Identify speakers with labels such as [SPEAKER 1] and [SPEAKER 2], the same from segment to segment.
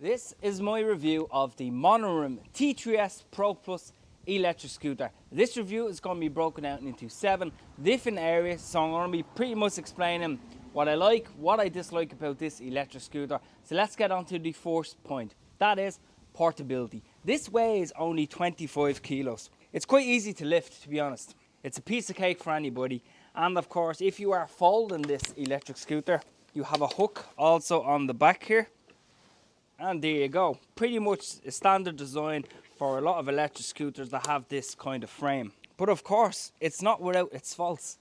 [SPEAKER 1] This is my review of the Monorim T3s PRO Plus electric scooter. This review is going to be broken out into 7 different areas, so I'm going to be pretty much explaining what I like, what I dislike about this electric scooter. So let's get on to the first point, that is portability. This weighs only 25 kilos. It's quite easy to lift, to be honest. It's a piece of cake for anybody, and of course if you are folding this electric scooter, you have a hook also on the back here. And there you go, pretty much a standard design for a lot of electric scooters that have this kind of frame. But of course, it's not without its faults.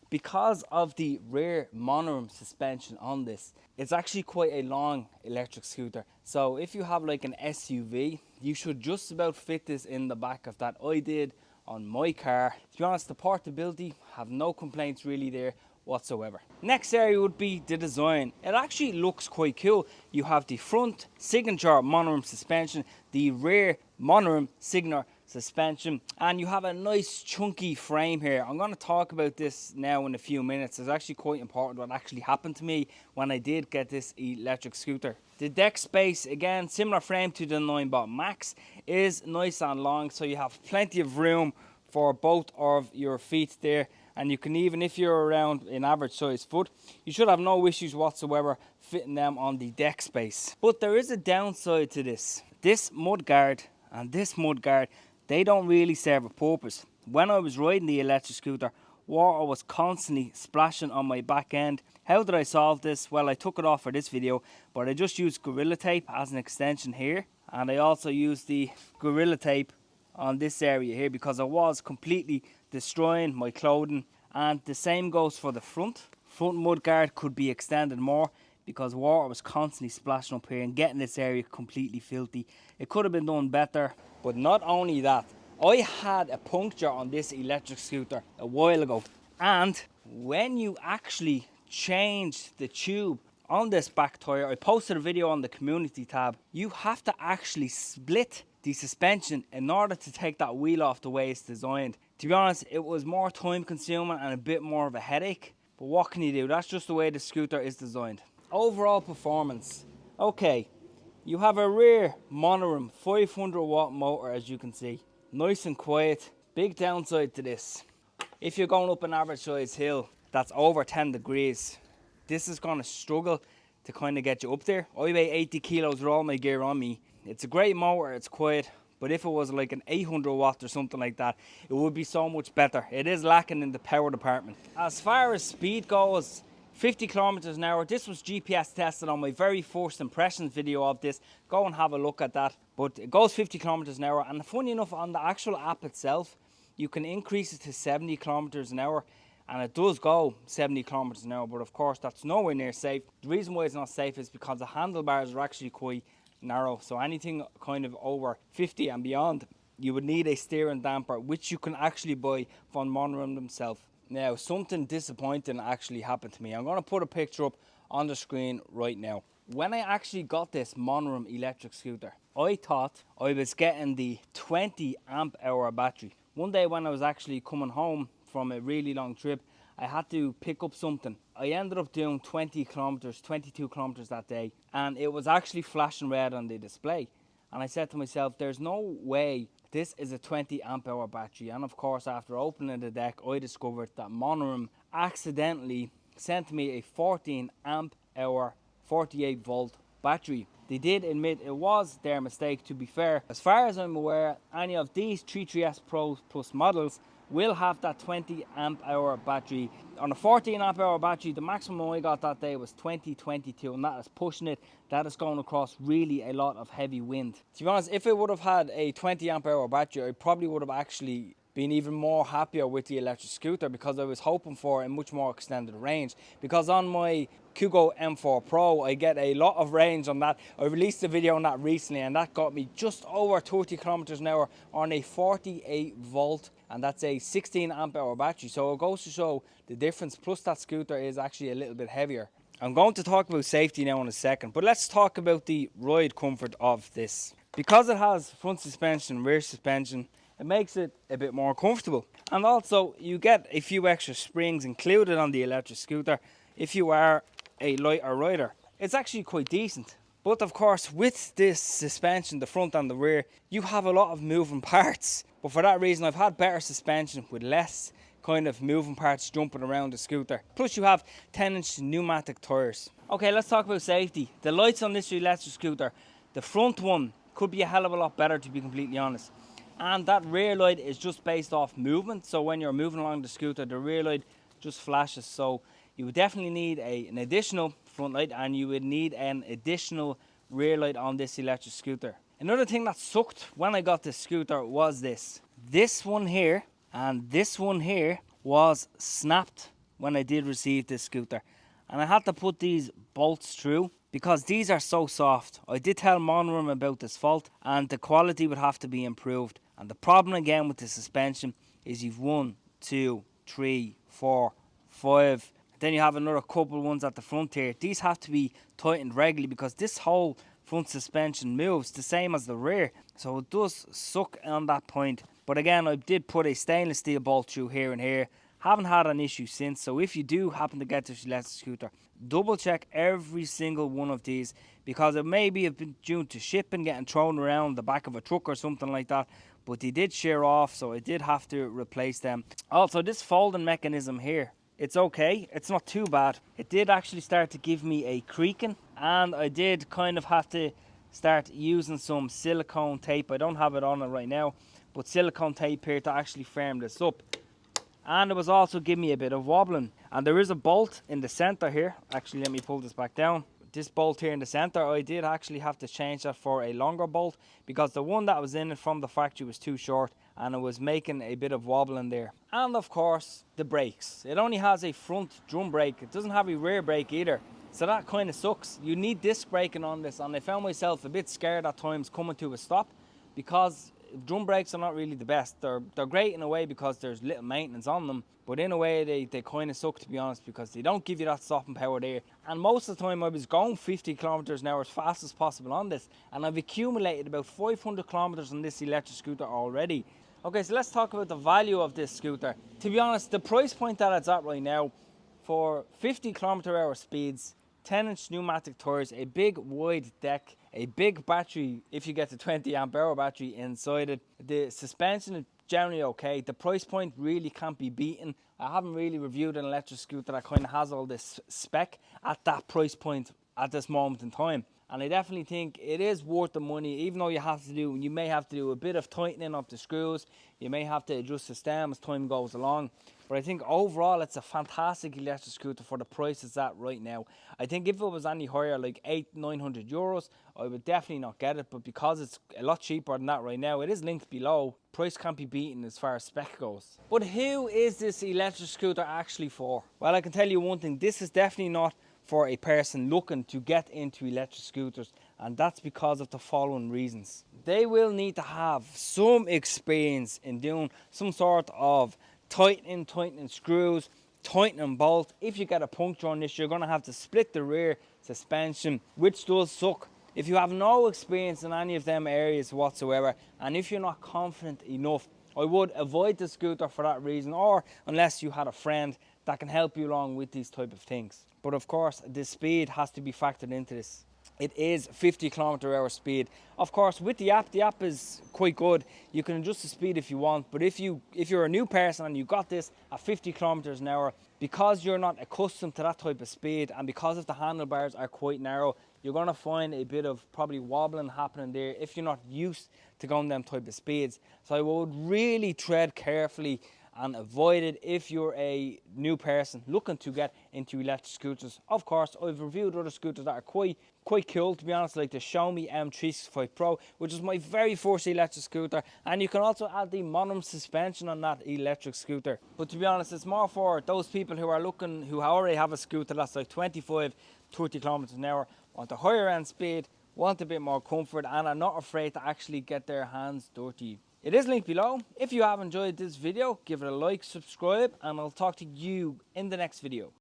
[SPEAKER 1] Because of the rear monorim suspension on this, it's actually quite a long electric scooter. So if you have like an SUV, you should just about fit this in the back of that. I did on my car. To be honest, the portability, have no complaints really there whatsoever. Next area would be the design. It actually looks quite cool. You have the front signature monorim suspension, the rear monorim signature suspension, and you have a nice chunky frame here. I'm going to talk about this now in a few minutes. It's actually quite important what actually happened to me when I did get this electric scooter. The deck space, again, similar frame to the 9bot Max, is nice and long, so you have plenty of room for both of your feet there. And you can even, if you're around an average size foot, you should have no issues whatsoever fitting them on the deck space. But there is a downside to this. This mudguard and this mudguard, they don't really serve a purpose. When I was riding the electric scooter, water was constantly splashing on my back end. How did I solve this? Well, I took it off for this video, but I just used Gorilla Tape as an extension here. And I also used the Gorilla Tape on this area here because I was completely destroying my clothing. And the same goes for the front mudguard. Could be extended more because water was constantly splashing up here and getting this area completely filthy. It could have been done better. But not only that, I had a puncture on this electric scooter a while ago, and when you actually change the tube on this back tire, I posted a video on the community tab, you have to actually split the suspension in order to take that wheel off the way it's designed. To be honest, it was more time consuming and a bit more of a headache, but what can you do? That's just the way the scooter is designed. Overall performance, okay, you have a rear monorim 500 watt motor, as you can see, nice and quiet. Big downside to this, if you're going up an average size hill that's over 10 degrees, this is going to struggle to kind of get you up there. I weigh 80 kilos with all my gear on me. It's a great motor, it's quiet, but if it was like an 800 watt or something like that, it would be so much better. It is lacking in the power department. As far as speed goes, 50 kilometers an hour. This was GPS tested on my very first impressions video of this. Go and have a look at that. But it goes 50 kilometers an hour, and funny enough, on the actual app itself, you can increase it to 70 kilometers an hour, and it does go 70 kilometers an hour, but of course that's nowhere near safe. The reason why it's not safe is because the handlebars are actually quite narrow, so anything kind of over 50 and beyond, you would need a steering damper, which you can actually buy from Monorim themselves. Now, something disappointing actually happened to me. I'm going to put a picture up on the screen right now. When I actually got this Monorim electric scooter, I thought I was getting the 20 amp hour battery. One day when I was actually coming home from a really long trip, I had to pick up something. I ended up doing 20 kilometers, 22 kilometers that day, and it was actually flashing red on the display. And I said to myself, there's no way this is a 20 amp hour battery. And of course, after opening the deck, I discovered that Monorim accidentally sent me a 14 amp hour 48 volt battery. They did admit it was their mistake, to be fair. As far as I'm aware, any of these T3s PRO Plus models will have that 20 amp hour battery. On a 14 amp hour battery, the maximum I got that day was 2022, and that is pushing it. That is going across really a lot of heavy wind. To be honest, if it would have had a 20 amp hour battery, I probably would have actually been even more happier with the electric scooter, because I was hoping for a much more extended range. Because on my Kugo M4 Pro, I get a lot of range on that. I released a video on that recently, and that got me just over 30 kilometers an hour on a 48 volt, and that's a 16 amp hour battery. So it goes to show the difference. Plus that scooter is actually a little bit heavier. I'm going to talk about safety now in a second, but let's talk about the ride comfort of this. Because it has front suspension, rear suspension, it makes it a bit more comfortable. And also you get a few extra springs included on the electric scooter if you are a lighter rider. It's actually quite decent. But of course, with this suspension, the front and the rear, you have a lot of moving parts. But for that reason, I've had better suspension with less kind of moving parts jumping around the scooter. Plus you have 10-inch pneumatic tires. Okay, let's talk about safety. The lights on this electric scooter, the front one could be a hell of a lot better, to be completely honest. And that rear light is just based off movement. So when you're moving along the scooter, the rear light just flashes. So you would definitely need an additional front light, and you would need an additional rear light on this electric scooter. Another thing that sucked when I got this scooter was this. This one here and this one here was snapped when I did receive this scooter. And I had to put these bolts through because these are so soft. I did tell Monorim about this fault, and the quality would have to be improved. And the problem again with the suspension is you've 1, 2, 3, 4, 5. Then you have another couple ones at the front here. These have to be tightened regularly because this whole front suspension moves the same as the rear. So it does suck on that point. But again, I did put a stainless steel bolt through here and here. Haven't had an issue since. So if you do happen to get this electric scooter, double check every single one of these, because it may be due to shipping, getting thrown around the back of a truck or something like that. But they did shear off, so I did have to replace them. Also, this folding mechanism here, it's okay, it's not too bad. It did actually start to give me a creaking, and I did kind of have to start using some silicone tape. I don't have it on it right now, but silicone tape here to actually firm this up. And it was also giving me a bit of wobbling. And there is a bolt in the center here. Actually, let me pull this back down. This bolt here in the center, I did actually have to change that for a longer bolt, because the one that was in it from the factory was too short and it was making a bit of wobbling there. And of course, the brakes. It only has a front drum brake. It doesn't have a rear brake either. So that kind of sucks. You need disc braking on this, and I found myself a bit scared at times coming to a stop, because drum brakes are not really the best. They're great in a way because there's little maintenance on them, but in a way they kind of suck, to be honest, because they don't give you that stopping power there. And most of the time I was going 50 kilometers an hour as fast as possible on this, and I've accumulated about 500 kilometers on this electric scooter already. Okay, so let's talk about the value of this scooter. To be honest, the price point that it's at right now, for 50 km/h speeds, 10-inch pneumatic tires, a big wide deck, a big battery if you get the 20 amp hour battery inside it. The suspension is generally okay. The price point really can't be beaten. I haven't really reviewed an electric scooter that kind of has all this spec at that price point at this moment in time. And I definitely think it is worth the money, even though you may have to do a bit of tightening of the screws. You may have to adjust the stem as time goes along. But I think overall it's a fantastic electric scooter for the price it's at right now. I think if it was any higher, like 800-900 euros, I would definitely not get it. But because it's a lot cheaper than that right now, it is linked below. Price can't be beaten as far as spec goes. But who is this electric scooter actually for? Well, I can tell you one thing. This is definitely not for a person looking to get into electric scooters, and that's because of the following reasons. They will need to have some experience in doing some sort of tightening screws, tightening bolts. If you get a puncture on this, you're going to have to split the rear suspension, which does suck. If you have no experience in any of them areas whatsoever, and if you're not confident enough, I would avoid the scooter for that reason, or unless you had a friend that can help you along with these type of things. But of course, the speed has to be factored into this. It is 50 km/h speed. Of course, with the app is quite good. You can adjust the speed if you want, but if you're a new person and you got this at 50 km/h, because you're not accustomed to that type of speed, and because of the handlebars are quite narrow, you're going to find a bit of probably wobbling happening there if you're not used to going them type of speeds. So I would really tread carefully and avoid it if you're a new person looking to get into electric scooters. Of course, I've reviewed other scooters that are quite cool, to be honest, like the Monorim T3s PRO, which is my very first electric scooter, and you can also add the Monorim suspension on that electric scooter. But to be honest, it's more for those people who already have a scooter that's like 25-30 km/h, want a higher end speed, want a bit more comfort, and are not afraid to actually get their hands dirty. It is linked below. If you have enjoyed this video, give it a like, subscribe, and I'll talk to you in the next video.